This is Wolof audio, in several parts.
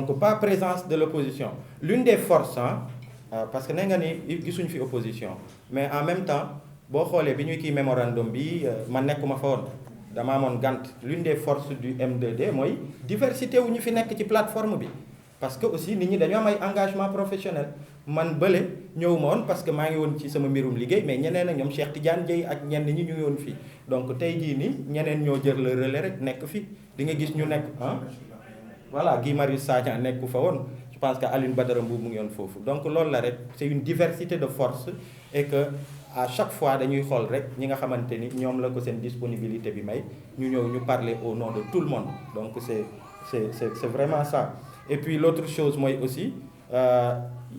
donc pas présence de l'opposition. L'une des forces, parce que nee nga ni gisuñ fi opposition, mais en même temps boo xoolee bi ñuy kii mémorandum bi man nekkuma fa woon dama amoon gant. L'une des forces du M2D mooy diversité wu ñu fi nekk ci plateforme bi, parce que aussi nit ñi dañu am ay engagement professionnel. Man bële ñëwuma woon parce que maa ngi woon ci sama mbirum liggéey, mais ñeneen ak ñoom Cheikh Tidiane Dieye ak ñenn ñi ñu ngi woon fii. Donc tey jii nii ñeneen ñoo jël le relais rek nekk fii di nga gis ñu nekk voilà Guy Marius Sagna nekku fa woon. Je pense que Aline Badara Mboup mu ngi woon foofu. Donc loolu la rek c'est une diversité de force et que à chaque fois dañuy xool rek ñi nga xamante ni ñoom la ko seen disponibilité bi may ñu ñëw ñu parler au nom de tout le monde. Donc c'est vraiment ça. Et puis l'autre chose mooy aussi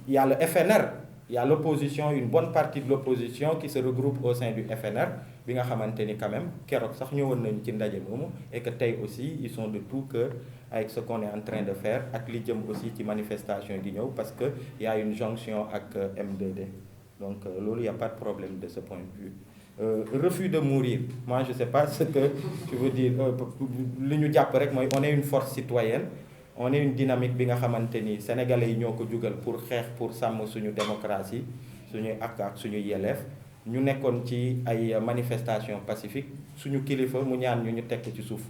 il y a le FNR, il y a l'opposition, une bonne partie de l'opposition qui se regroupe au sein du FNR bi nga xamante ni quand même keroog sax ñëwoon nañu ci ndaje moomu et que tey aussi ils sont de tout cœur avec ce qu'on est en train de faire ak li jëm aussi ci manifestation di ñëw parce que il y a une jonction ak M2D. Donc loolu il y a pas de problème de ce point de vue. Refus de mourir, moi je sais pas ce que je veux dire. Li ñu jàpp rek mooy on est une force citoyenne, on est une dynamique bi nga xamante ni sénégalais yi ñoo ko jugal pour xeex pour sàmm suñu démocratie suñuy ak suñu yelleef. Ñu nekkoon ci ay manifestations pacifiques suñu kilifa mu ñaan ñu tekk ci suuf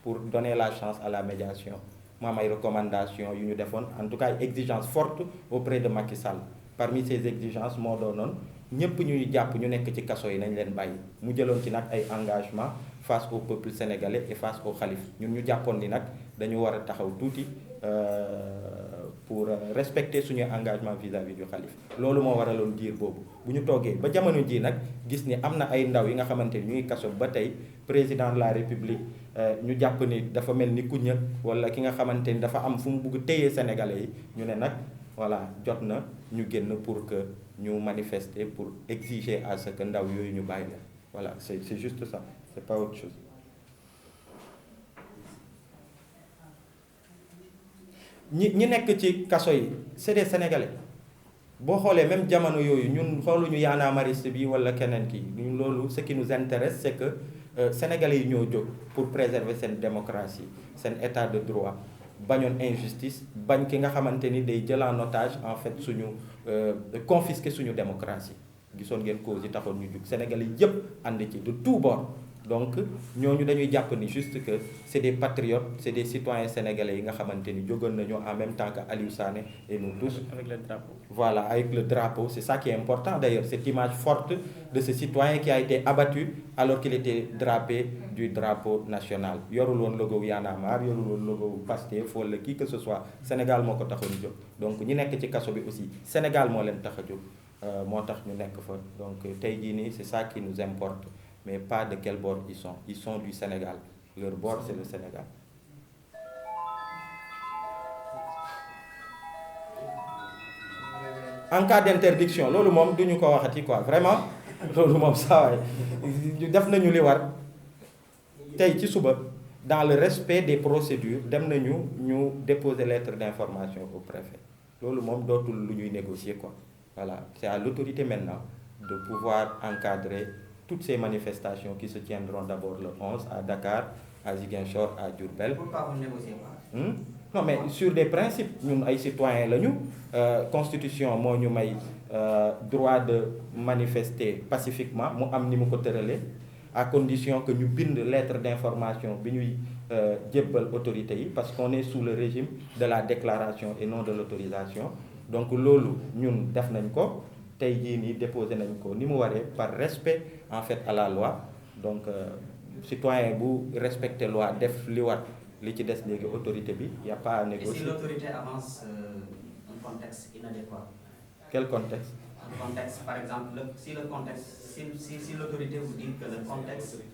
pour donner la chance à la médiation. mu am ay recommandations yu ñu defoon, en tout cas ay exigences fortes auprès de Macky Sall. Parmi ces exigences moo doonoon ñëpp ñuy jàpp ñu nekk ci kaso yi nañ leen bàyyi. Mu jëloon ci nag ay engagements face au peuple sénégalais et face au khalife. Ñun ñu jàppoon ni nag dañu war a taxaw tuuti pour respecter suñu engagement vis-à-vis du khalife. Loolu moo waraloon diir boobu bu ñu toogee ba jamono ji nag gis ni am na ay ndaw yi nga xamante ni ñuy kaso ba tey président de la république ñu jàpp ni dafa mel ni ku ñëpp wala ki nga xamante ni dafa am fu mu bugg téye sénégalais yi ñu ne nag voilà jot na ñu génn pour que ñu manifester pour exiger à ce que ndaw yooyu ñu bàyyi la. Voilà, c'est juste ça, c'est pas autre chose. ñi nekk ci kaso yi c'est des sénégalais boo xoolee même jamono yooyu ñun xooluñu Y'en mariste bi wala keneen kii ñun loolu ce qui nous intéresse c'est que sénégalais yi ñoo jóg pour préserver seen démocratie seen état de droit bañoon injustice bañ ki nga xamante ni day jël en otage en fait suñu confisquer suñu démocratie gisoon ngeen cause yi taxoon ñu jug sénégalais yëpp ànd ci de tout bord. Donc ñooñu dañuy jàpp ni juste que c'est des patriotes, c'est des citoyens sénégalais yi nga xamante ni jógoon nañu en même temps que Aliou Sané et nous tous. Avec le drapeau. Voilà, avec le drapeau. C'est ça qui est important d'ailleurs, cette image forte de ce citoyen qui a été abattu alors qu'il était drapé du drapeau national. Yorul woon logo Y'en a marre, yorul woon logo Pastef wala qui que ce soit, Sénégal moo ko taxoon jóg. Donc ñi nekk ci kaso bi aussi Sénégal moo leen tax a jóg moo tax ñu nekk fa. Donc tey jii nii c'est ça qui nous importe. Mais pas de quel bord ils sont. Ils sont du Sénégal. Leur bord, c'est le Sénégal. En cas d'interdiction, loolu moom duñu ko waxati quoi vraiment loolu moom saa waay def nañu li war tey ci suba dans le respect des procédures dem nañu ñu déposer lettre d'information au préfet loolu moom dootul lu ñuy négocier quoi. Voilà, c'est à l'autorité maintenant de pouvoir encadrer toutes ces manifestations qui se tiendront d'abord le 11 à Dakar, à Ziguinchor, à Diourbel. Pourquoi vous ne négociez pas? Non mais sur des principes ñun ay citoyens lañu constitution moo ñu may droit de manifester pacifiquement mu am ni mu ko tëralee à condition que ñu bind lettre d'information bi ñuy jébbal autorités yi parce qu'on est sous le régime de la déclaration et non de l'autorisation. Donc loolu ñun def nañ ko. Tey jii nii déposé nañ ko ni mu waree par respect en fait à la loi donc citoyen bu respecter loi def li war li ci des léegi autorité bi y a pas à négocier. Et si l'autorité avance un contexte inadéquat? Quel contexte? Un contexte, par exemple, si l'autorité vous dit que le contexte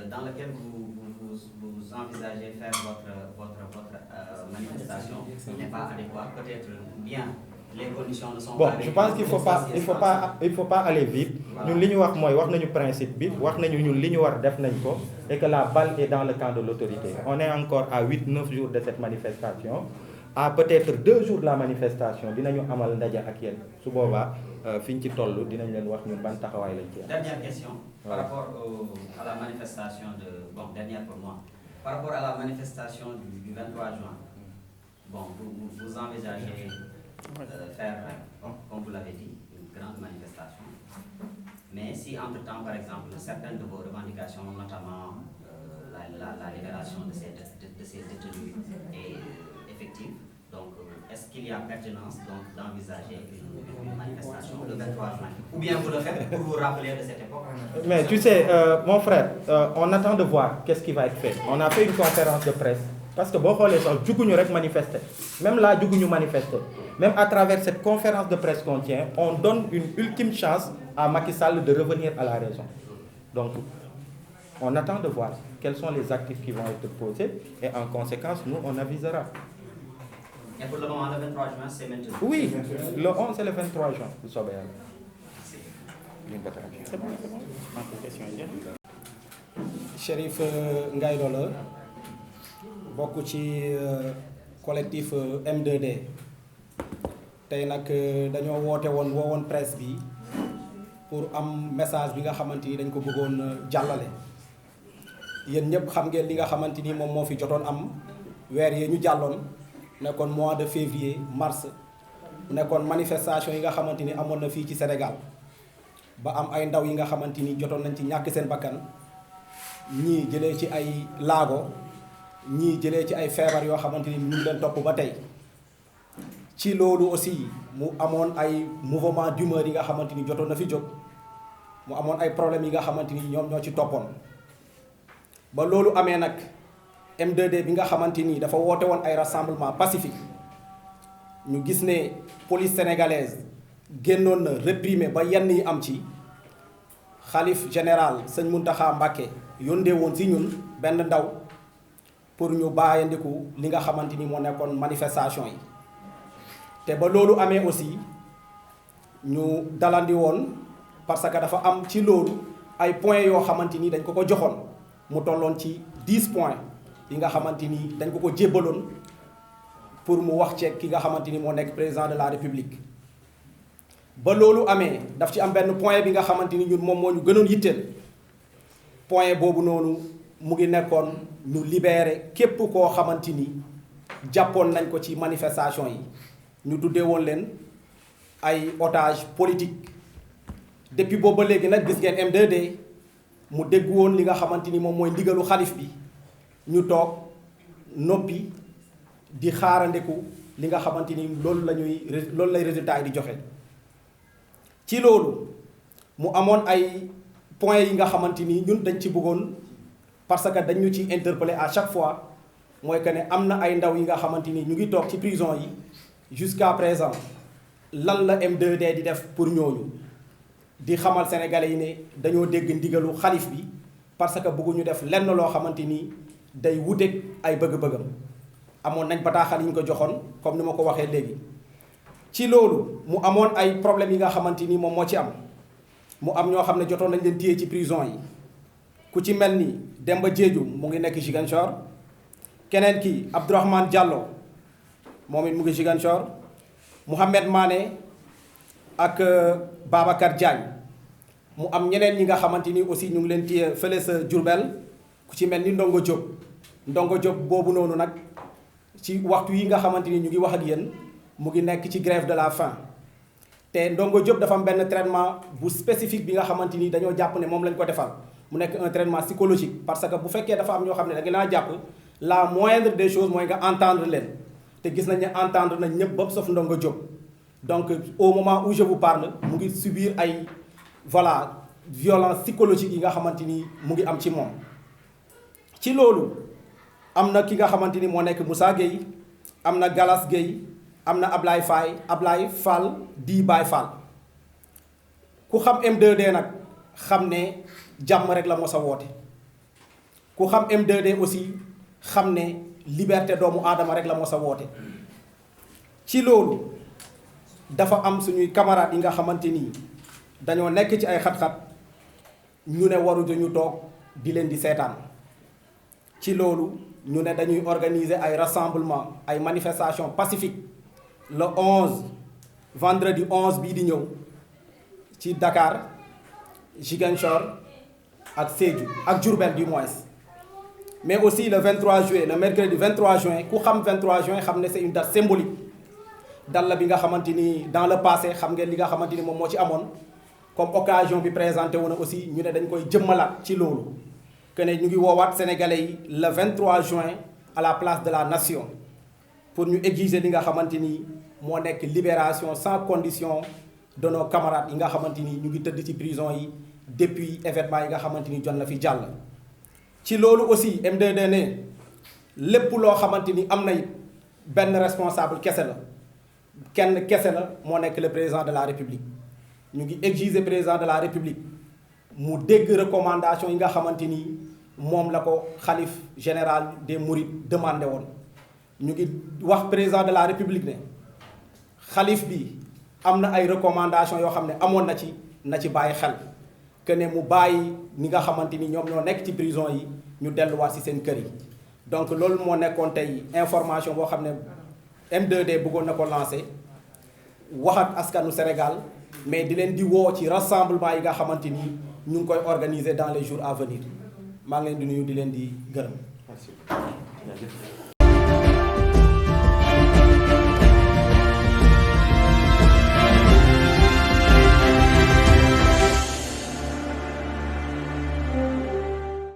dans lequel vous envisagez faire votre manifestation n'est pas adéquat, peut-être bien. Les conditions ne sont bon pas je pense qu'il faut pas aller vite. Ñun li ñu wax mooy wax nañu principe bi wax nañu ñun li ñu war def nañ ko et que la balle est dans le camp de l'autorité. On est encore à 8-9 jours de cette manifestation. À peut-être 2 jours de la manifestation dinañu amal ndaje ak yéen su boobaa fi ñu ci toll dinañ leen wax ñun ban taxawaay lañ ci am. Dernière question par rapport à la manifestation dernière pour moi. Par rapport à la manifestation du 23 juin. bon, vous envisagez faire, comme vous l'avez dit, une grande manifestation. Mais si entre-temps, par exemple, certaines de vos revendications, notamment la libération de ces détenus est effective, donc est-ce qu'il y a pertinence d'envisager une manifestation le 23 juin? Ou bien vous le faites pour vous rappeler de cette époque? Mais tu sais, mon frère, on attend de voir qu'est-ce qui va être fait. On a fait une conférence de presse. Parce que bon, les gens, nous manifester. Même là, nous manifester. Même à travers cette conférence de presse qu'on tient, on donne une ultime chance à Macky Sall de revenir à la raison. Donc, on attend de voir quels sont les actifs qui vont être posés et en conséquence, nous, on avisera. Et pour le moment, le 23 juin, c'est maintenant? Oui, le 11 et le 23 juin, vous savez. C'est bon, Chérif Ngaye Lo bokk ci collectif M2D tey nag dañoo woowoon presse bi pour am message bi nga xamante ni dañ ko bëggoon jàllale yéen ñëpp xam ngeen li nga xamante ni moom moo fi jotoon am weer yee ñu jàlloon nekkoon mois de février mars nekkoon manifestation yi nga xamante ni amoon na fii ci Sénégal ba am ay ndaw yi nga xamante ni jotoon nañ ci ñàkk seen bakkan ñii jëlee ci ay laago ñii jëlee ci ay feebar yoo xamante ni ñu ngi leen topp ba tey ci loolu aussi mu amoon ay mouvement d'humeur yi nga xamante ni jotoon na fi jóg mu amoon ay problèmes yi nga xamante ni ñoom ñoo ci toppoon ba loolu amee nag M2D bi nga xamante ni dafa woote woon ay rassemblement pacifique ñu gis ne police sénégalaise génnoon na réprimer ba yenn yi am ci xalif général sëñ Mountakha Mbacké yóndee woon si ñun benn ndaw pour ñu bàyyandiku li nga xamante ni moo nekkoon manifestation yi te ba loolu amee aussi ñu dalandi woon parce que dafa am ci loolu ay points yoo xamante ni dañ ko joxoon mu tolloon ci 10 points yi nga xamante ni dañ ko jébbaloon pour mu wax ci ki nga xamante ni moo nekk président de la république ba loolu amee daf ci am benn point bi nga xamante ni ñun moom moo ñu gënoon yitteel point boobu noonu mu ngi nekkoon ñu libérer képp koo xamante ni jàppoon nañ ko ci manifestation yi ñu tuddee woon leen ay otage politique depuis boobu ba léegi nag gis ngeen M2D mu dégg woon li nga xamante ni moom mooy ndigalu xalif bi ñu toog noppi di xaarandeku li nga xamante ni loolu lay résultat yi di joxe ci loolu mu amoon ay points yi nga xamante ni ñun dañ ci bëggoon parce que dañu ci interpeller à chaque fois mooy que ne am na ay ndaw yi nga xamante ni ñu ngi toog ci prison yi jusqu'à présent lan la M2D di def pour ñooñu di xamal sénégalais yi ne dañoo dégg ndigalu xalif bi parce que bëgguñu def lenn loo xamante ni day wuteeg ay bëgg-bëggam amoon nañ bataaxal yi ñu ko joxoon comme ni ma ko waxee léegi. ci loolu mu amoon ay problèmes yi nga xamante ni moom moo ci am mu am ñoo xam ne jotoon nañ leen téye ci prison yi ku ci mel ni Demba Diédhiou mu ngi nekk Ziguinchor keneen ki Abdourahmane Diallo moom it mu ngi Ziguinchor Mouhamed Mané ak Babacar Diagne mu am ñeneen ñi nga xamante ni aussi ñu ngi leen téye fële sa Diourbel ku ci mel ni Ndongo Diop boobu noonu nag ci waxtu yi nga xamante ni ñu ngi wax ak yéen mu ngi nekk ci grève de la faim te Ndongo Diop dafa am benn traitement bu spécifique bi nga xamante ni dañoo jàpp ne moom lañ ko defal mu nekk un traitement psychologique parce que bu fekkee dafa am ñoo xam ne da nga naa jàpp la moindre des choses mooy nga entendre leen te gis nañ ne entendre nañ ñëpp ba sauf Ndongo Diop donc au moment où je vous parle mu ngi subir ay violence psychologique yi nga xamante ni mu ngi am ci moom ci loolu am na ki nga xamante ni moo nekk Moussa Gueye am na Galas Gueye am na Ablaye Fall di Baye Fall ku xam M2D nag xam ne jàmm rek la mos a woote ku xam M2D aussi xam ne liberté doomu aadama rek la mos a woote ci loolu dafa am suñuy camarades yi nga xamante ni dañoo nekk ci ay xat-xat ñu ne waruñu toog di leen di seetaan ci loolu ñu ne dañuy organiser ay rassemblement ay manifestation pacifique le 11 vendredi 11 bii di ñëw ci Dakar Ziguinchor ak Sédhiou ak Diourbel du moins mais aussi le 23 juin le mercredi 23 juin ku xam 23 juin xam ne c'est une date symbolique dal la bi nga xamante ni dans le passé xam ngeen li nga xamante ni moom moo ci amoon comme occasion bi présenté wu na aussi ñu ne dañ koy jëmmalaat ci loolu que ne ñu ngi woowaat sénégalais yi le 23 juin à la place de la nation pour ñu exiger li nga xamante ni moo nekk libération sans condition de nos camarades yi nga xamante ni ñu ngi tëdd ci prison yi depuis événement yi nga xamante ni jot na fi jàll. ci loolu aussi M2D ne lépp loo xamante ni am na it benn responsable kese la kenn kese la moo nekk le président de la république ñu ngi exiger président de la république mu dégg recommandation yi nga xamante ni moom la ko xalif général des mourides demandé woon. ñu ngi wax président de la république ne xalif bi am na ay recommandations yoo xam ne amoon na ci bàyyi xel que ne mu bàyyi ñi nga xamante ni ñoom ñoo nekk ci prison yi ñu delluwaat ci seen kër yi. donc loolu moo nekkoon tey information boo xam ne M2D bëggoon na ko lancer waxat askanu Sénégal mais di leen di woo ci rassemblement yi nga xamante ni ñu ngi koy organiser dans les jours à venir maa ngi leen di nuyu di leen di gërëm. Merci.